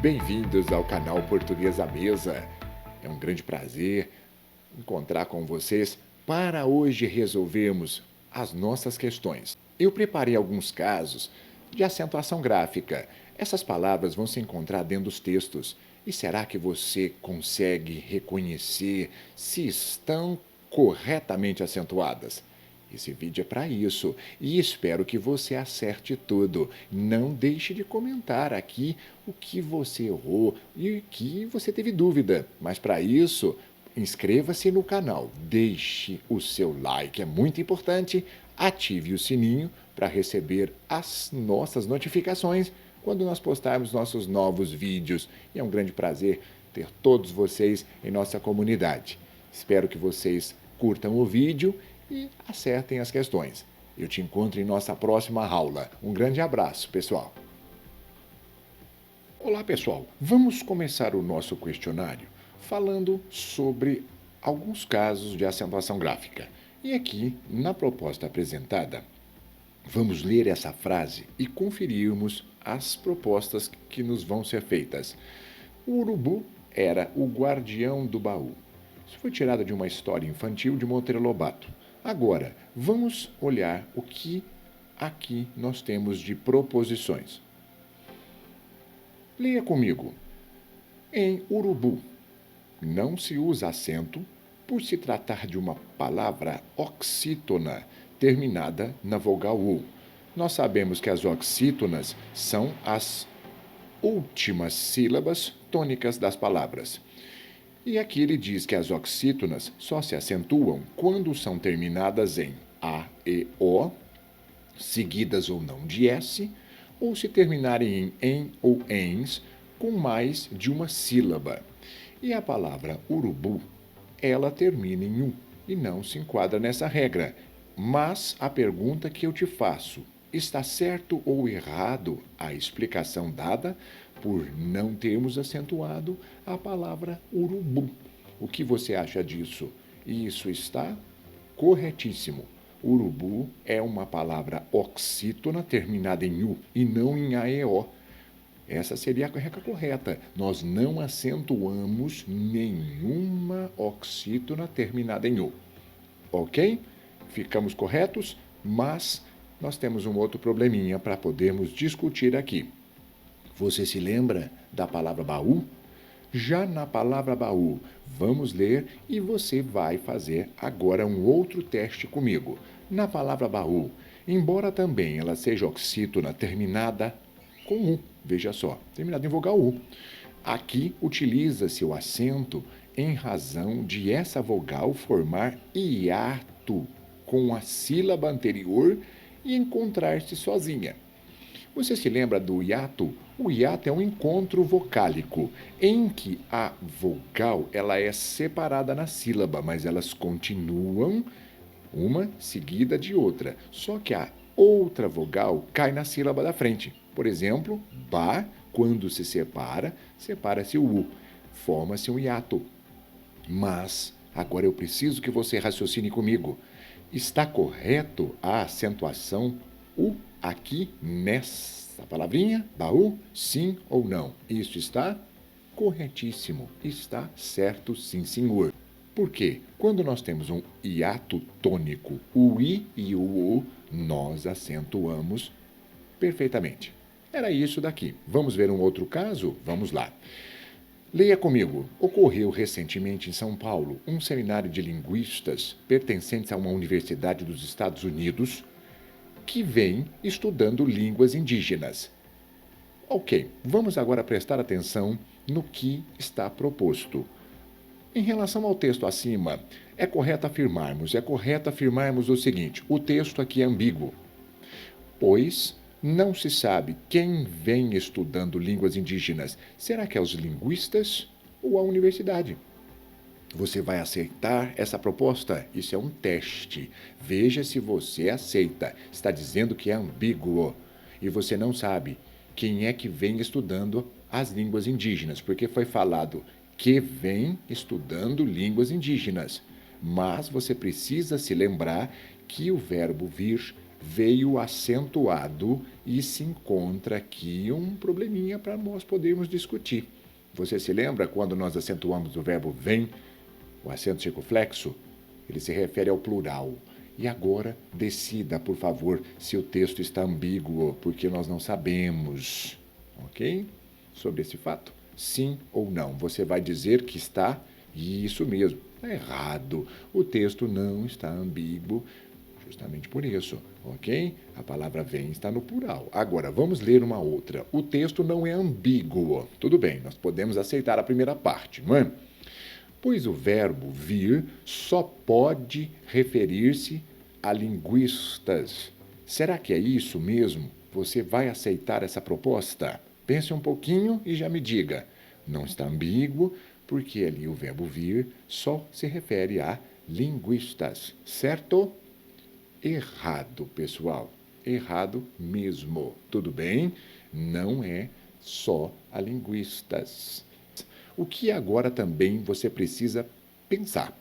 Bem-vindos ao canal Português à Mesa. É um grande prazer encontrar com vocês para hoje resolvermos as nossas questões. Eu preparei alguns casos de acentuação gráfica. Essas palavras vão se encontrar dentro dos textos. E será que você consegue reconhecer se estão corretamente acentuadas? Esse vídeo é para isso e espero que você acerte tudo. Não deixe de comentar aqui o que você errou e o que você teve dúvida. Mas para isso, inscreva-se no canal, deixe o seu like, é muito importante. Ative o sininho para receber as nossas notificações quando nós postarmos nossos novos vídeos. E é um grande prazer ter todos vocês em nossa comunidade. Espero que vocês curtam o vídeo e acertem as questões. Eu te encontro em nossa próxima aula. Um grande abraço, pessoal. Olá, pessoal. Vamos começar o nosso questionário falando sobre alguns casos de acentuação gráfica. E aqui, na proposta apresentada, vamos ler essa frase e conferirmos as propostas que nos vão ser feitas. O urubu era o guardião do baú. Isso foi tirado de uma história infantil de Monteiro Lobato. Agora, vamos olhar o que aqui nós temos de proposições. Leia comigo. Em urubu, não se usa acento por se tratar de uma palavra oxítona terminada na vogal U. Nós sabemos que as oxítonas são as últimas sílabas tônicas das palavras. E aqui ele diz que as oxítonas só se acentuam quando são terminadas em A e O, seguidas ou não de S, ou se terminarem em ou ens com mais de uma sílaba. E a palavra urubu, ela termina em U e não se enquadra nessa regra. Mas a pergunta que eu te faço, está certo ou errado a explicação dada por não termos acentuado a palavra urubu? O que você acha disso? Isso está corretíssimo. Urubu é uma palavra oxítona terminada em U e não em AEO. Essa seria a regra correta. Nós não acentuamos nenhuma oxítona terminada em U. Ok? Ficamos corretos? Mas nós temos um outro probleminha para podermos discutir aqui. Você se lembra da palavra baú? Já na palavra baú, vamos ler e você vai fazer agora um outro teste comigo. Na palavra baú, embora também ela seja oxítona terminada com U, veja só, terminada em vogal U. Aqui utiliza-se o acento em razão de essa vogal formar hiato com a sílaba anterior e encontrar-se sozinha. Você se lembra do hiato? O hiato é um encontro vocálico em que a vogal ela é separada na sílaba, mas elas continuam uma seguida de outra. Só que a outra vogal cai na sílaba da frente. Por exemplo, ba, quando se separa, separa-se o u, forma-se um hiato. Mas agora eu preciso que você raciocine comigo. Está correto a acentuação U aqui nessa palavrinha, baú? Sim ou não? Isso está corretíssimo. Está certo, sim, senhor. Por quê? Quando nós temos um hiato tônico, o I e o U, nós acentuamos perfeitamente. Era isso daqui. Vamos ver um outro caso? Vamos lá. Leia comigo. Ocorreu recentemente em São Paulo um seminário de linguistas pertencentes a uma universidade dos Estados Unidos que vem estudando línguas indígenas. Ok, vamos agora prestar atenção no que está proposto. Em relação ao texto acima, é correto afirmarmos o seguinte: o texto aqui é ambíguo, pois não se sabe quem vem estudando línguas indígenas. Será que é os linguistas ou a universidade? Você vai aceitar essa proposta? Isso é um teste. Veja se você aceita. Está dizendo que é ambíguo e você não sabe quem é que vem estudando as línguas indígenas, porque foi falado que vem estudando línguas indígenas. Mas você precisa se lembrar que o verbo vir veio acentuado e se encontra aqui um probleminha para nós podermos discutir. Você se lembra quando nós acentuamos o verbo vem, o acento circunflexo? Ele se refere ao plural. E agora, decida, por favor, se o texto está ambíguo, porque nós não sabemos, ok? Sobre esse fato, sim ou não. Você vai dizer que está, isso mesmo, está errado. O texto não está ambíguo, justamente por isso, ok? A palavra vem está no plural. Agora, vamos ler uma outra. O texto não é ambíguo. Tudo bem, nós podemos aceitar a primeira parte, não é? Pois o verbo vir só pode referir-se a linguistas. Será que é isso mesmo? Você vai aceitar essa proposta? Pense um pouquinho e já me diga. Não está ambíguo, porque ali o verbo vir só se refere a linguistas, certo? Errado, pessoal. Errado mesmo. Tudo bem? Não é só a linguistas. O que agora também você precisa pensar?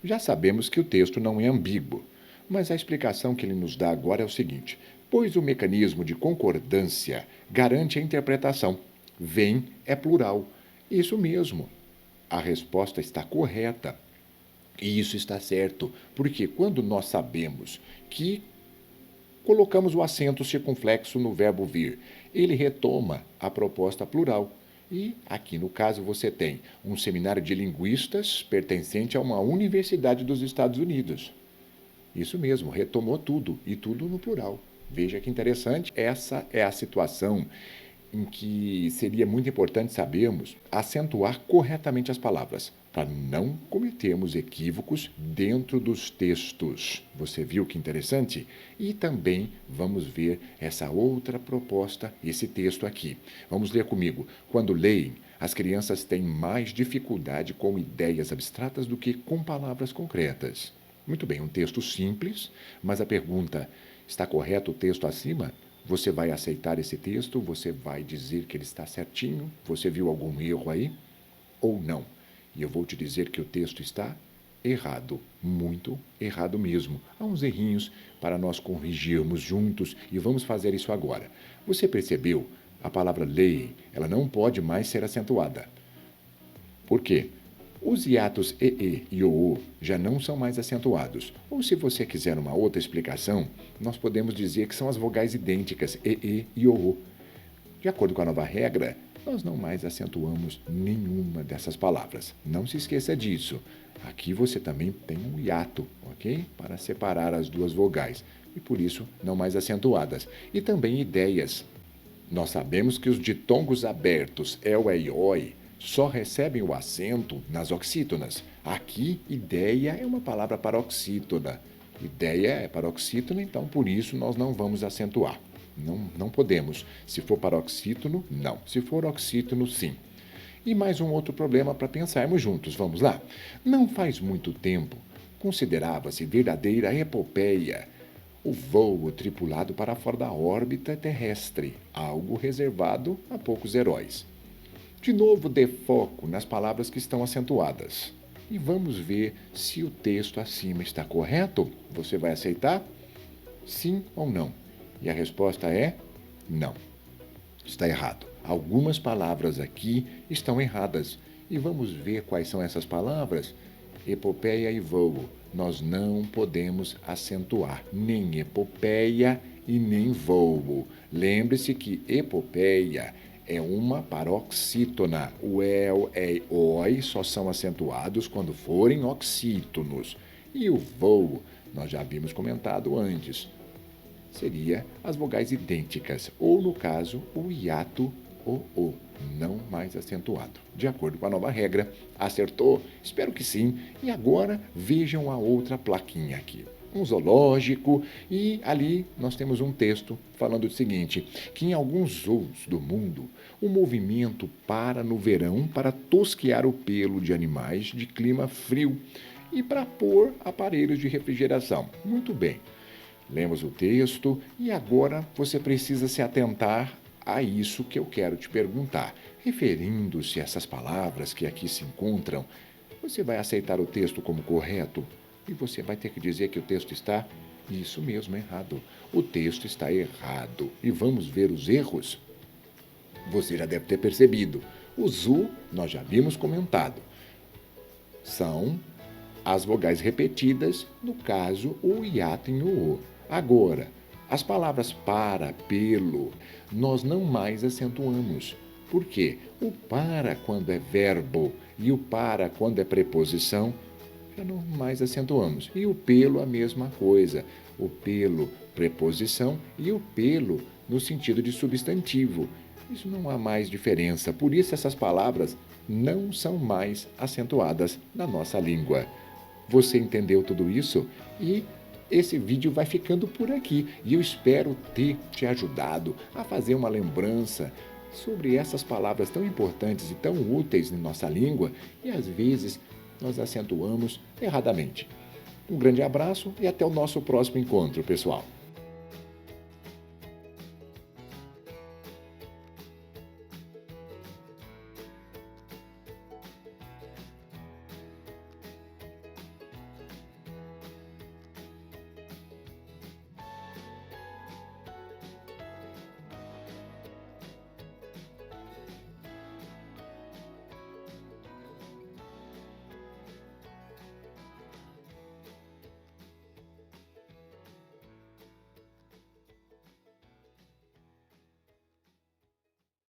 Já sabemos que o texto não é ambíguo, mas a explicação que ele nos dá agora é o seguinte: pois o mecanismo de concordância garante a interpretação. Vem é plural. Isso mesmo. A resposta está correta. E isso está certo, porque quando nós sabemos que colocamos o acento circunflexo no verbo vir, ele retoma a proposta plural. E aqui no caso você tem um seminário de linguistas pertencente a uma universidade dos Estados Unidos. Isso mesmo, retomou tudo, e tudo no plural. Veja que interessante, essa é a situação em que seria muito importante sabermos acentuar corretamente as palavras, para não cometermos equívocos dentro dos textos. Você viu que interessante? E também vamos ver essa outra proposta, esse texto aqui. Vamos ler comigo. Quando leem, as crianças têm mais dificuldade com ideias abstratas do que com palavras concretas. Muito bem, um texto simples, mas a pergunta: está correto o texto acima? Você vai aceitar esse texto? Você vai dizer que ele está certinho? Você viu algum erro aí? Ou não? E eu vou te dizer que o texto está errado, muito errado mesmo. Há uns errinhos para nós corrigirmos juntos e vamos fazer isso agora. Você percebeu? A palavra lei, ela não pode mais ser acentuada. Por quê? Os hiatos e o já não são mais acentuados. Ou se você quiser uma outra explicação, nós podemos dizer que são as vogais idênticas e o. De acordo com a nova regra, nós não mais acentuamos nenhuma dessas palavras. Não se esqueça disso. Aqui você também tem um hiato, ok? Para separar as duas vogais. E por isso não mais acentuadas. E também ideias. Nós sabemos que os ditongos abertos, el e oi, só recebem o acento nas oxítonas. Aqui, ideia é uma palavra paroxítona. Ideia é paroxítona, então por isso nós não vamos acentuar. Não podemos. Se for paroxítono, não. Se for oxítono, sim. E mais um outro problema para pensarmos juntos. Vamos lá? Não faz muito tempo, considerava-se verdadeira epopeia o voo tripulado para fora da órbita terrestre, algo reservado a poucos heróis. De novo, dê foco nas palavras que estão acentuadas. E vamos ver se o texto acima está correto. Você vai aceitar? Sim ou não? E a resposta é não. Está errado. Algumas palavras aqui estão erradas. E vamos ver quais são essas palavras? Epopeia e voo. Nós não podemos acentuar nem epopeia e nem voo. Lembre-se que epopeia é uma paroxítona. O el e oi só são acentuados quando forem oxítonos. E o voo, nós já havíamos comentado antes, seria as vogais idênticas, ou no caso, o hiato o, não mais acentuado. De acordo com a nova regra, acertou? Espero que sim. E agora vejam a outra plaquinha aqui. Um zoológico, e ali nós temos um texto falando o seguinte, que em alguns zoos do mundo, o movimento para no verão para tosquear o pelo de animais de clima frio e para pôr aparelhos de refrigeração. Muito bem, lemos o texto e agora você precisa se atentar a isso que eu quero te perguntar. Referindo-se a essas palavras que aqui se encontram, você vai aceitar o texto como correto? E você vai ter que dizer que o texto está, isso mesmo, errado. o texto está errado. E vamos ver os erros? Você já deve ter percebido. O ZU, nós já vimos comentado. São as vogais repetidas, no caso, o hiato em o. Agora, as palavras para, pelo, nós não mais acentuamos. Por quê? O para, quando é verbo, e o para, quando é preposição, já não mais acentuamos. E o pelo, a mesma coisa. O pelo, preposição, e o pelo, no sentido de substantivo. Isso não há mais diferença. Por isso, essas palavras não são mais acentuadas na nossa língua. Você entendeu tudo isso? E esse vídeo vai ficando por aqui. E eu espero ter te ajudado a fazer uma lembrança sobre essas palavras tão importantes e tão úteis em nossa língua e às vezes nós acentuamos erradamente. Um grande abraço e até o nosso próximo encontro, pessoal.